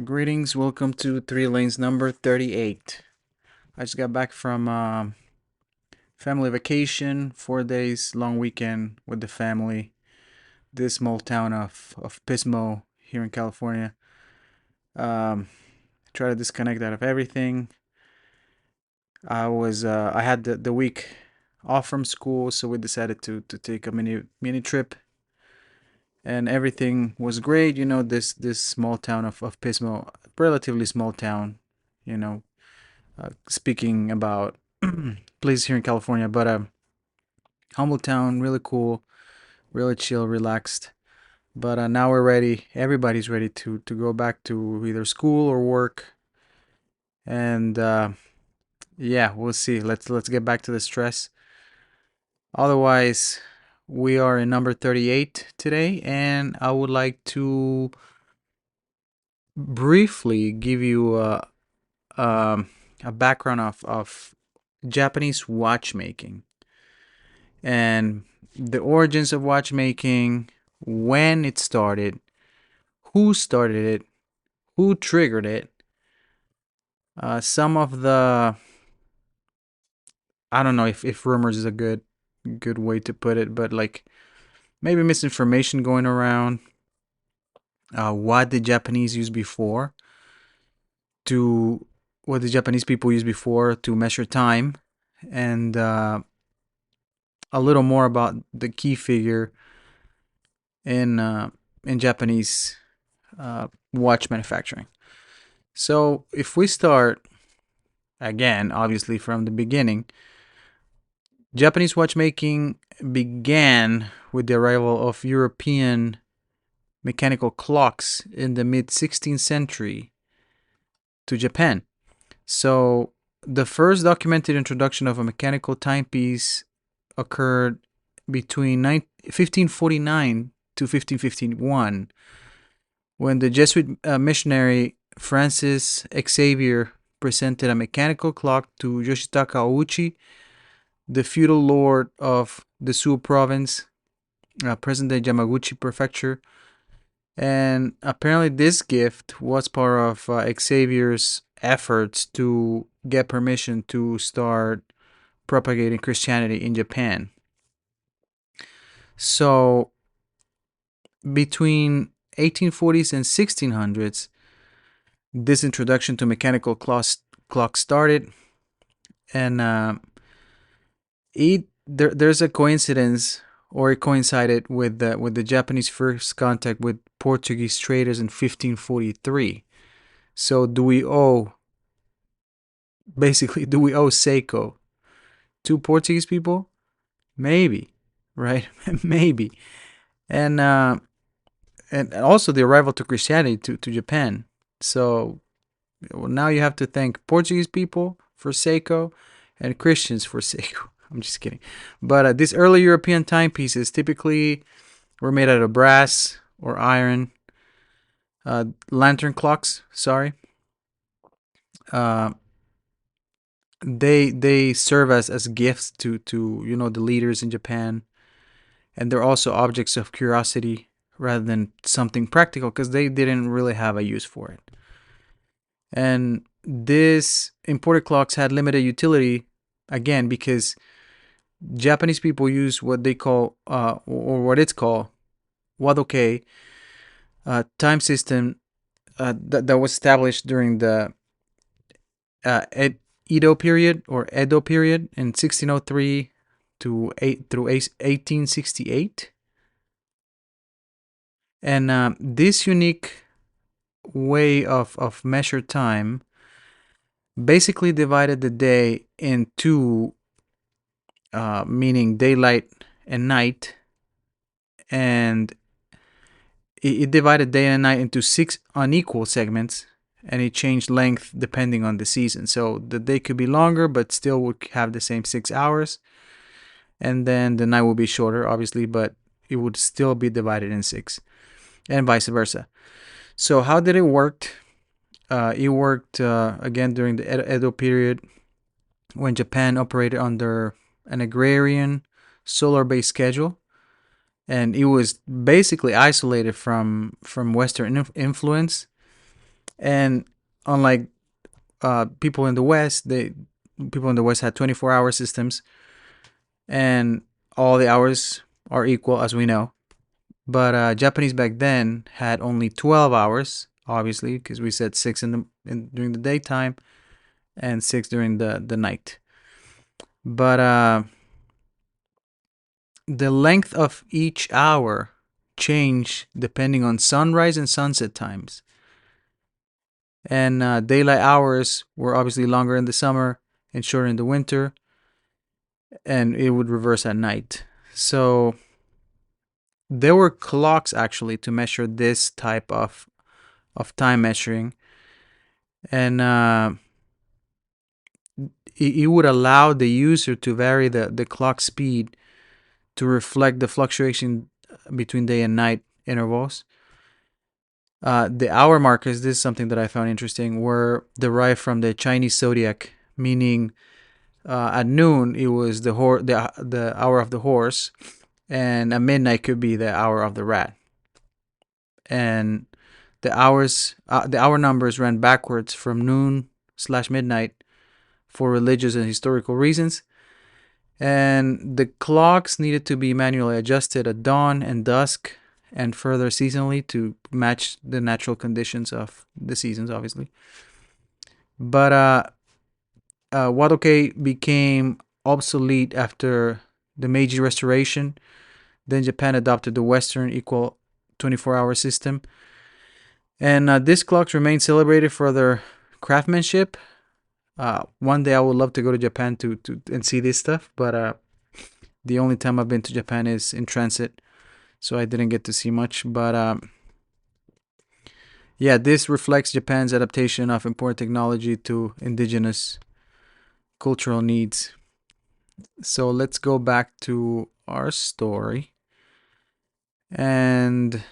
Greetings, welcome to 3 Lanes number 38. I just got back from family vacation, 4 days, long weekend with the family. This small town of Pismo here in California. Um, try to disconnect out of everything. I had the week off from school, so we decided to take a mini trip, and everything was great. This small town of Pismo, relatively small town. You know, speaking about places here in California, but humble town, really cool, really chill, relaxed. But now we're ready. Everybody's ready to go back to either school or work, and yeah, we'll see. Let's get back to the stress. Otherwise, we are in number 38 today, and I would like to briefly give you um, a background of Japanese watchmaking and the origins of watchmaking, when it started, who started it, who triggered it, some of the, I don't know if rumors is a good way to put it, but like maybe misinformation going around, what the Japanese used before to what the Japanese people used before to measure time, and a little more about the key figure in Japanese watch manufacturing. So if we start again, obviously from the beginning, Japanese watchmaking began with the arrival of European mechanical clocks in the mid 16th century to Japan. So the first documented introduction of a mechanical timepiece occurred between 1549 to 1551 when the Jesuit missionary Francis Xavier presented a mechanical clock to Yoshitaka Ouchi, the feudal lord of the Suo province, present-day Yamaguchi prefecture. And apparently this gift was part of Xavier's efforts to get permission to start propagating Christianity in Japan. So between 1840s and 1600s, this introduction to mechanical clocks started, and there's a coincidence, or it coincided with the Japanese first contact with Portuguese traders in 1543. So do we owe Seiko to Portuguese people? Maybe, right? Maybe. And and also the arrival to Christianity to Japan. So now you have to thank Portuguese people for Seiko and Christians for Seiko. I'm just kidding. But these early European timepieces typically were made out of brass or iron. Lantern clocks, sorry. Uh, they serve as gifts to the leaders in Japan, and they're also objects of curiosity rather than something practical because they didn't really have a use for it. And these imported clocks had limited utility, again, because Japanese people use what they call, or what it's called, wadoke, time system that was established during the Edo period or Edo period in 1603 to 1868. And this unique way of measure time basically divided the day in two, meaning daylight and night, and it divided day and night into 6 unequal segments, and it changed length depending on the season. So the day could be longer but still would have the same 6 hours, and then the night would be shorter, obviously, but it would still be divided in 6, and vice versa. So how did it work? It worked again during the Edo period, when Japan operated under an agrarian, solar-based schedule, and it was basically isolated from Western influence. And unlike people in the West, people in the West had 24-hour systems, and all the hours are equal, as we know. But Japanese back then had only 12 hours, obviously, because we said six during the daytime and six during the night. But the length of each hour changed depending on sunrise and sunset times. And daylight hours were obviously longer in the summer and shorter in the winter, and it would reverse at night. So there were clocks actually to measure this type of time measuring, and it would allow the user to vary the clock speed to reflect the fluctuation between day and night intervals. The hour markers, this is something that I found interesting, were derived from the Chinese zodiac, meaning at noon it was the hour of the horse, and at midnight could be the hour of the rat. And the hour numbers ran backwards from noon/midnight for religious and historical reasons. And the clocks needed to be manually adjusted at dawn and dusk, and further seasonally to match the natural conditions of the seasons, obviously. But Wadoke became obsolete after the Meiji Restoration. Then Japan adopted the Western equal 24-hour system. And these clocks remain celebrated for their craftsmanship. One day I would love to go to Japan to and see this stuff, but the only time I've been to Japan is in transit, so I didn't get to see much. But yeah, this reflects Japan's adaptation of important technology to indigenous cultural needs. So let's go back to our story. And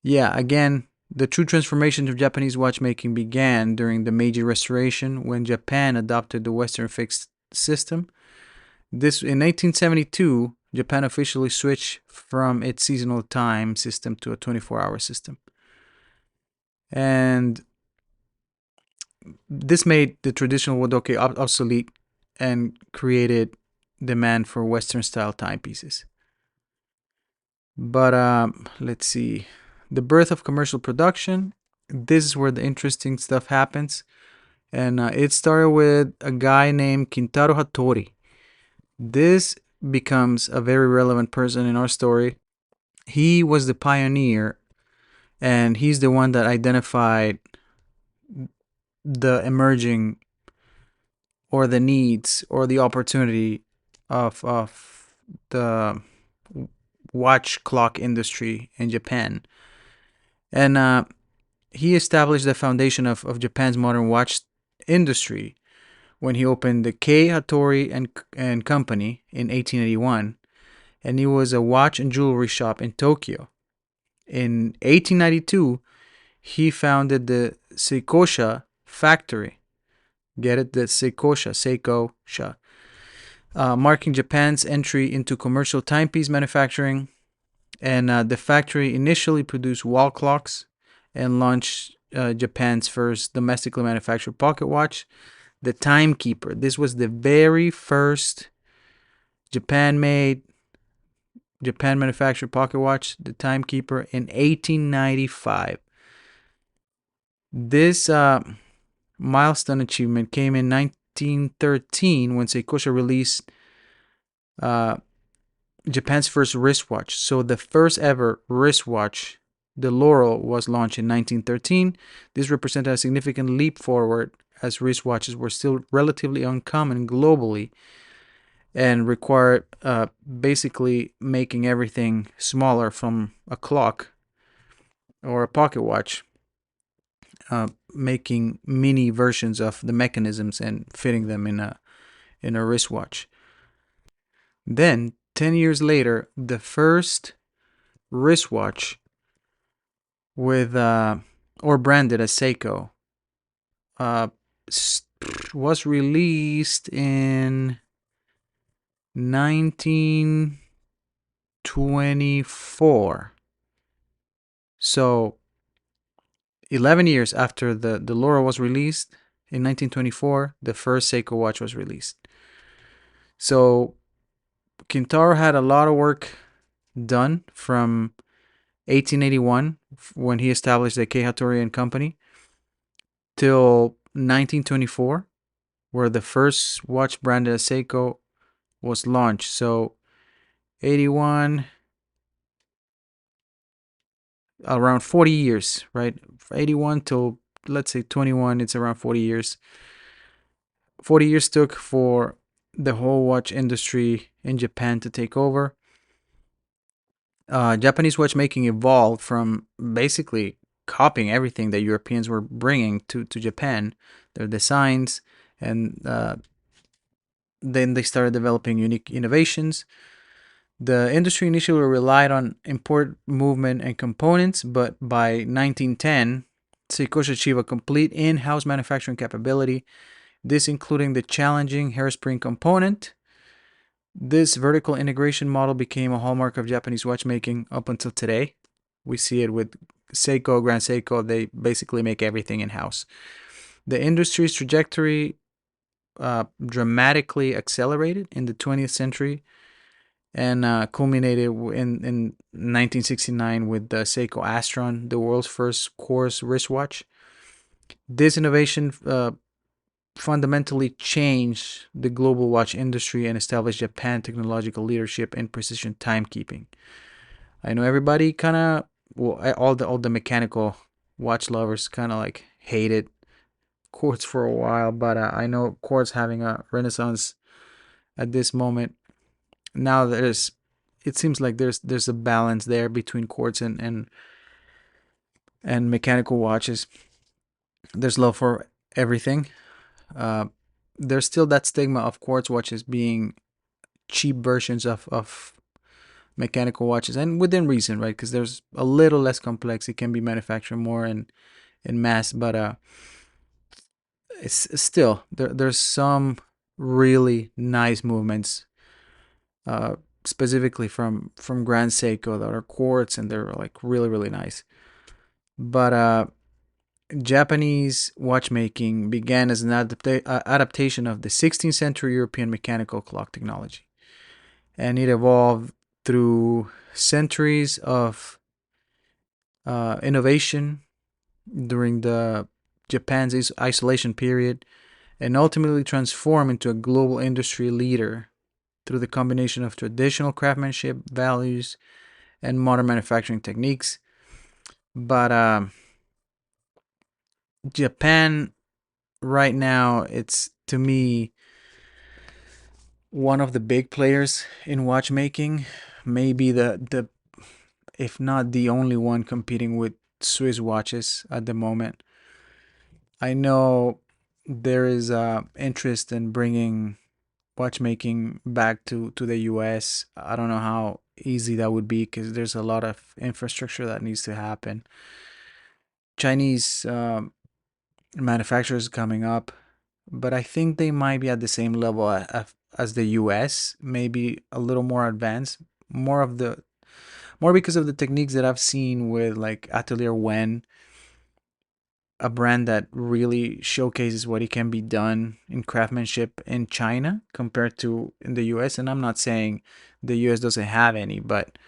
yeah, again, the true transformation of Japanese watchmaking began during the Meiji Restoration when Japan adopted the Western fixed system. This in 1872, Japan officially switched from its seasonal time system to a 24-hour system. And this made the traditional Wadoke obsolete and created demand for Western style timepieces. But let's see. The birth of commercial production. This is where the interesting stuff happens. And it started with a guy named Kintaro Hattori. This becomes a very relevant person in our story. He was the pioneer, and he's the one that identified the emerging or the needs or the opportunity of the watch clock industry in Japan. And he established the foundation of Japan's modern watch industry when he opened the Kei Hattori and Company in 1881, and he was a watch and jewelry shop in Tokyo. In 1892, he founded the Seikosha factory. Get it? The Seikosha, marking Japan's entry into commercial timepiece manufacturing. And the factory initially produced wall clocks and launched Japan's first domestically manufactured pocket watch, the Timekeeper. This was the very first Japan manufactured pocket watch, the Timekeeper, in 1895. This milestone achievement came in 1913 when Seikosha released Japan's first wristwatch. So the first ever wristwatch, the Laurel, was launched in 1913. This represented a significant leap forward as wristwatches were still relatively uncommon globally and required basically making everything smaller from a clock or a pocket watch, making mini versions of the mechanisms and fitting them in a wristwatch. Then 10 years later, the first wristwatch with or branded as Seiko was released in 1924. So 11 years after the Laura was released in 1924, the first Seiko watch was released. So Kintaro had a lot of work done from 1881, when he established the Kei Hattori and Company, till 1924, where the first watch branded as Seiko was launched. So 81, around 40 years, right? 81 till, let's say, 21, it's around 40 years. 40 years took for the whole watch industry in Japan to take over. Japanese watchmaking evolved from basically copying everything that Europeans were bringing to Japan, their designs, and then they started developing unique innovations. The industry initially relied on import movement and components, but by 1910, Seiko achieved a complete in-house manufacturing capability, this including the challenging hairspring component. This vertical integration model became a hallmark of Japanese watchmaking up until today. We see it with Seiko, Grand Seiko. They basically make everything in-house. The industry's trajectory dramatically accelerated in the 20th century and culminated in 1969 with the Seiko Astron, the world's first quartz wristwatch. This innovation fundamentally changed the global watch industry and established Japan technological leadership in precision timekeeping. I know everybody kind of, well, all the mechanical watch lovers kind of like hated quartz for a while, but I know quartz having a renaissance at this moment. Now it seems like there's a balance there between quartz and mechanical watches. There's love for everything. Uh, there's still that stigma of quartz watches being cheap versions of mechanical watches, and within reason, right? Because there's a little less complex. It can be manufactured more in mass, but it's still there's some really nice movements, specifically from Grand Seiko, that are quartz, and they're like really nice. But Japanese watchmaking began as an adaptation of the 16th century European mechanical clock technology, and it evolved through centuries of innovation during the Japan's isolation period, and ultimately transformed into a global industry leader through the combination of traditional craftsmanship values and modern manufacturing techniques. But Japan right now, it's, to me, one of the big players in watchmaking, maybe the if not the only one competing with Swiss watches at the moment. I know there is interest in bringing watchmaking back to the US. I don't know how easy that would be because there's a lot of infrastructure that needs to happen. Chinese manufacturers coming up, but I think they might be at the same level as the US, maybe a little more advanced, more of the more because of the techniques that I've seen with like Atelier Wen, a brand that really showcases what it can be done in craftsmanship in China compared to in the US. And I'm not saying the US doesn't have any, but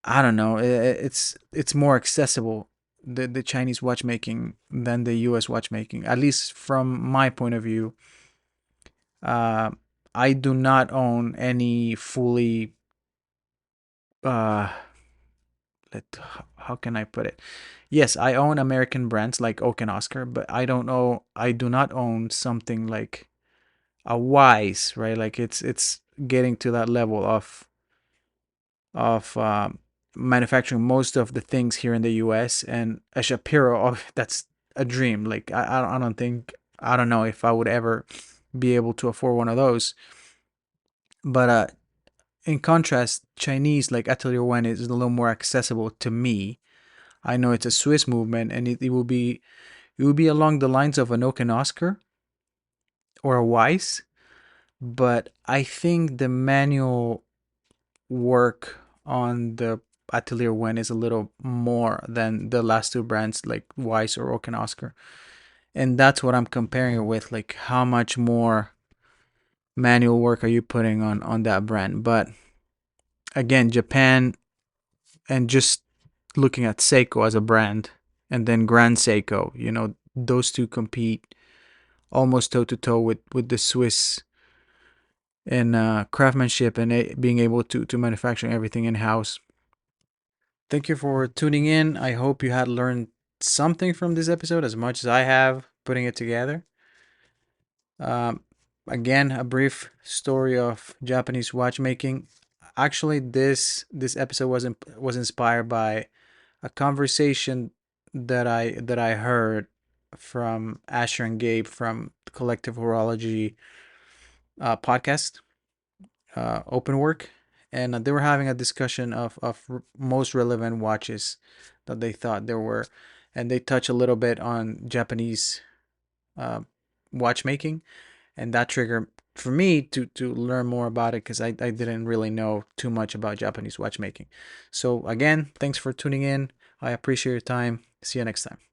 I don't know. It's more accessible, the Chinese watchmaking, than the US watchmaking, at least from my point of view. Uh, I do not own any fully uh let how can I put it? Yes, I own American brands like Oak and Oscar, but I do not own something like a Wise, right? Like it's getting to that level of manufacturing most of the things here in the US, and a Shapiro, oh, that's a dream. Like I don't think, I don't know if I would ever be able to afford one of those. But in contrast, Chinese like Atelier One is a little more accessible to me. I know it's a Swiss movement, and it will be along the lines of an Oak and Oscar or a Weiss, but I think the manual work on the Atelier Wen is a little more than the last two brands like Weiss or Oak and Oscar. And that's what I'm comparing it with, like how much more manual work are you putting on that brand. But again, Japan, and just looking at Seiko as a brand, and then Grand Seiko, those two compete almost toe to toe with the Swiss in craftsmanship and being able to manufacture everything in house. Thank you for tuning in. I hope you had learned something from this episode as much as I have putting it together. Um, Again, a brief story of Japanese watchmaking. Actually, this episode was inspired by a conversation that I heard from Asher and Gabe from Collective Horology podcast, Open Work, and they were having a discussion of most relevant watches that they thought there were, and they touch a little bit on Japanese uh, watchmaking, and that triggered for me to learn more about it because I didn't really know too much about Japanese watchmaking. So again, thanks for tuning in. I appreciate your time. See you next time.